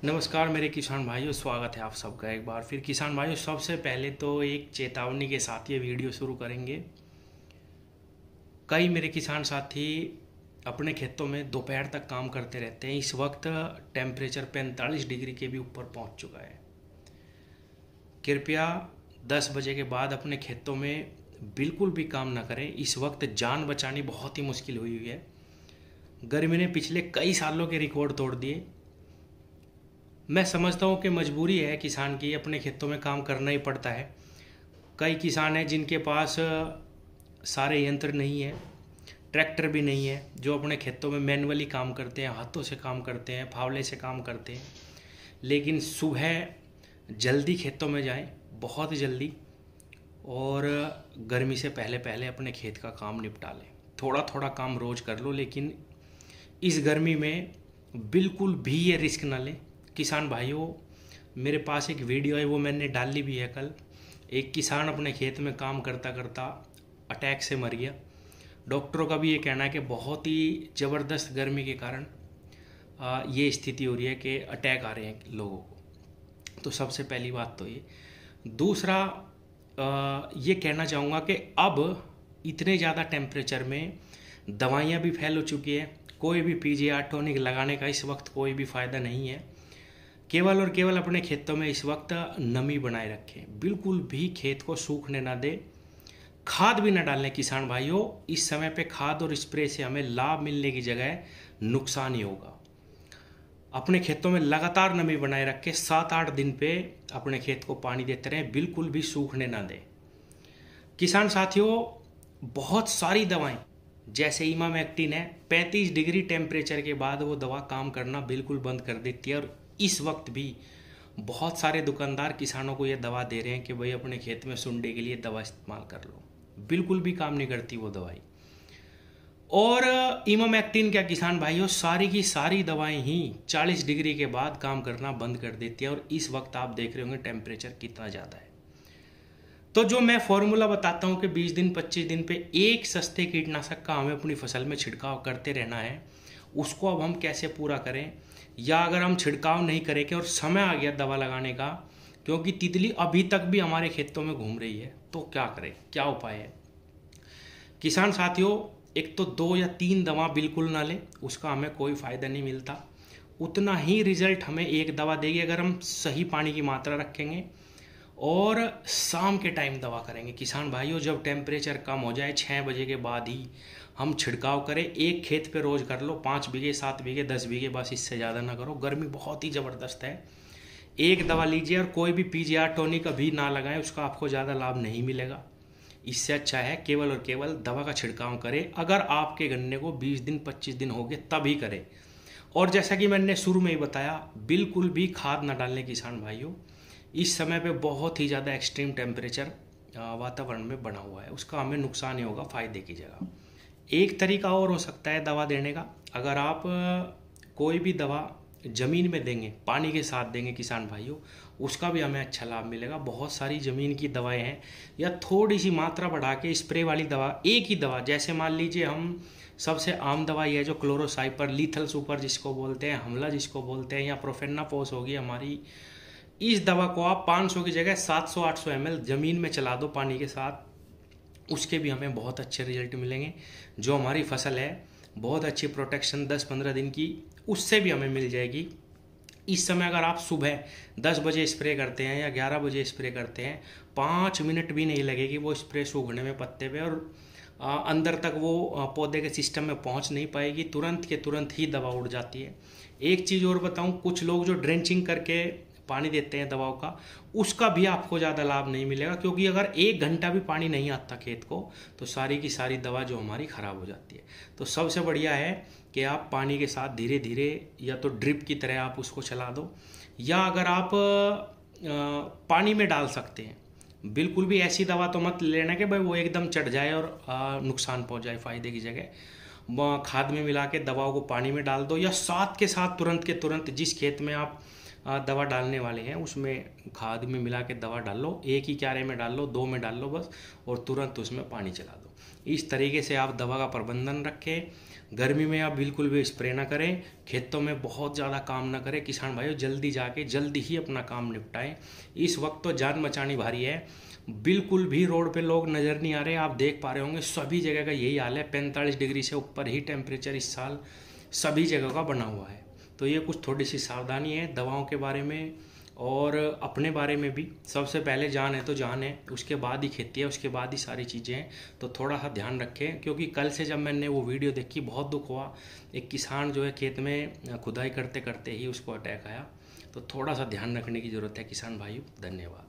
नमस्कार मेरे किसान भाइयों, स्वागत है आप सबका एक बार फिर। किसान भाइयों, सबसे पहले तो एक चेतावनी के साथ ये वीडियो शुरू करेंगे। कई मेरे किसान साथी अपने खेतों में दोपहर तक काम करते रहते हैं। इस वक्त टेम्परेचर 45 डिग्री के भी ऊपर पहुंच चुका है। कृपया 10 बजे के बाद अपने खेतों में बिल्कुल भी काम ना करें। इस वक्त जान बचानी बहुत ही मुश्किल हुई हुई है। गर्मी ने पिछले कई सालों के रिकॉर्ड तोड़ दिए। मैं समझता हूँ कि मजबूरी है किसान की, अपने खेतों में काम करना ही पड़ता है। कई किसान हैं जिनके पास सारे यंत्र नहीं है, ट्रैक्टर भी नहीं है, जो अपने खेतों में मैनुअली काम करते हैं, हाथों से काम करते हैं, फावड़े से काम करते हैं। लेकिन सुबह जल्दी खेतों में जाएं, बहुत जल्दी, और गर्मी से पहले पहले अपने खेत का काम निपटा लें। थोड़ा थोड़ा काम रोज़ कर लो, लेकिन इस गर्मी में बिल्कुल भी ये रिस्क ना लें। किसान भाइयों, मेरे पास एक वीडियो है, वो मैंने डाली भी है कल। एक किसान अपने खेत में काम करता करता अटैक से मर गया। डॉक्टरों का भी ये कहना है कि बहुत ही ज़बरदस्त गर्मी के कारण ये स्थिति हो रही है कि अटैक आ रहे हैं लोगों को। तो सबसे पहली बात तो ये। दूसरा, ये कहना चाहूँगा कि अब इतने ज़्यादा टेम्परेचर में दवाइयाँ भी फैल हो चुकी है। कोई भी पीजीआर टॉनिक लगाने का इस वक्त कोई भी फ़ायदा नहीं है। केवल और केवल अपने खेतों में इस वक्त नमी बनाए रखें, बिल्कुल भी खेत को सूखने ना दें। खाद भी ना डालें किसान भाइयों। इस समय पे खाद और स्प्रे से हमें लाभ मिलने की जगह नुकसान ही होगा। अपने खेतों में लगातार नमी बनाए रखें। 7-8 दिन पे अपने खेत को पानी देते रहें, बिल्कुल भी सूखने ना दें। किसान साथियों, बहुत सारी दवाएं जैसे इमामेक्टिन है, 35 डिग्री टेम्परेचर के बाद वो दवा काम करना बिल्कुल बंद कर देती है। और इस वक्त भी बहुत सारे दुकानदार किसानों को ये दवा दे रहे हैं कि भाई अपने खेत में सुंडी के लिए दवा इस्तेमाल कर लो। बिल्कुल भी काम नहीं करती वो दवाई। और इमामेक्टिन क्या किसान भाइयों, सारी की सारी दवाएं ही 40 डिग्री के बाद काम करना बंद कर देती है। और इस वक्त आप देख रहे होंगे टेम्परेचर कितना ज़्यादा है। तो जो मैं फॉर्मूला बताता हूँ कि 20 दिन 25 दिन पे एक सस्ते कीटनाशक का हमें अपनी फसल में छिड़काव करते रहना है, उसको अब हम कैसे पूरा करें। या अगर हम छिड़काव नहीं करेंगे और समय आ गया दवा लगाने का, क्योंकि तितली अभी तक भी हमारे खेतों में घूम रही है, तो क्या करें, क्या उपाय है। किसान साथियों, एक तो 2 या 3 दवा बिल्कुल ना लें, उसका हमें कोई फ़ायदा नहीं मिलता। उतना ही रिजल्ट हमें एक दवा देगी अगर हम सही पानी की मात्रा रखेंगे और शाम के टाइम दवा करेंगे। किसान भाइयों, जब टेम्परेचर कम हो जाए 6 बजे के बाद ही हम छिड़काव करें। एक खेत पे रोज़ कर लो, 5 बीघे 7 बीघे 10 बीघे, बस इससे ज़्यादा ना करो। गर्मी बहुत ही ज़बरदस्त है। एक दवा लीजिए और कोई भी पीजीआर टॉनिक अभी ना लगाएं, उसका आपको ज़्यादा लाभ नहीं मिलेगा। इससे अच्छा है केवल और केवल दवा का छिड़काव करें। अगर आपके गन्ने को 20 दिन 25 दिन हो गए तभी करें। और जैसा कि मैंने शुरू में ही बताया, बिल्कुल भी खाद ना डालने किसान भाइयों। इस समय पे बहुत ही ज़्यादा एक्सट्रीम टेम्परेचर वातावरण में बना हुआ है, उसका हमें नुकसान ही होगा फ़ायदे की जगह। एक तरीका और हो सकता है दवा देने का। अगर आप कोई भी दवा ज़मीन में देंगे, पानी के साथ देंगे किसान भाइयों, उसका भी हमें अच्छा लाभ मिलेगा। बहुत सारी ज़मीन की दवाएं हैं, या थोड़ी सी मात्रा बढ़ा के स्प्रे वाली दवा, एक ही दवा, जैसे मान लीजिए हम सबसे आम दवाई है जो क्लोरोसाइपर, लीथल सुपर जिसको बोलते हैं, हमला जिसको बोलते हैं, या प्रोफेनाफोस होगी हमारी। इस दवा को आप 500 की जगह 700-800 ml ज़मीन में चला दो पानी के साथ, उसके भी हमें बहुत अच्छे रिजल्ट मिलेंगे। जो हमारी फसल है, बहुत अच्छी प्रोटेक्शन 10-15 दिन की उससे भी हमें मिल जाएगी। इस समय अगर आप सुबह 10 बजे स्प्रे करते हैं या 11 बजे स्प्रे करते हैं, 5 मिनट भी नहीं लगेगी वो स्प्रे सूखने में पत्ते पे, और अंदर तक वो पौधे के सिस्टम में पहुंच नहीं पाएगी। तुरंत के तुरंत ही दवा उड़ जाती है। एक चीज़ और बताऊं, कुछ लोग जो ड्रेंचिंग करके पानी देते हैं दवाओं का, उसका भी आपको ज़्यादा लाभ नहीं मिलेगा, क्योंकि अगर 1 घंटा भी पानी नहीं आता खेत को तो सारी की सारी दवा जो हमारी ख़राब हो जाती है। तो सबसे बढ़िया है कि आप पानी के साथ धीरे धीरे, या तो ड्रिप की तरह आप उसको चला दो, या अगर आप पानी में डाल सकते हैं। बिल्कुल भी ऐसी दवा तो मत लेना कि भाई वो एकदम चढ़ जाए और नुकसान पहुंच जाए। फ़ायदे की जगह खाद में मिला के दवाओं को पानी में डाल दो, या साथ के साथ तुरंत के तुरंत जिस खेत में आप दवा डालने वाले हैं उसमें खाद में मिला के दवा डाल लो। एक ही क्यारे में डाल लो, 2 में डाल लो बस, और तुरंत उसमें पानी चला दो। इस तरीके से आप दवा का प्रबंधन रखें। गर्मी में आप बिल्कुल भी स्प्रे ना करें, खेतों में बहुत ज़्यादा काम ना करें। किसान भाइयों जल्दी जाके जल्दी ही अपना काम निपटाएं। इस वक्त तो जान बचानी भारी है। बिल्कुल भी रोड पे लोग नज़र नहीं आ रहे, आप देख पा रहे होंगे सभी जगह का यही हाल है। 45 डिग्री से ऊपर ही टेम्परेचर इस साल सभी जगह का बना हुआ है। तो ये कुछ थोड़ी सी सावधानी है दवाओं के बारे में और अपने बारे में भी। सबसे पहले जान है तो जान है, उसके बाद ही खेती है, उसके बाद ही सारी चीज़ें हैं। तो थोड़ा सा ध्यान रखें, क्योंकि कल से जब मैंने वो वीडियो देखी बहुत दुख हुआ। एक किसान जो है खेत में खुदाई करते करते ही उसको अटैक आया। तो थोड़ा सा ध्यान रखने की ज़रूरत है किसान भाइयों। धन्यवाद।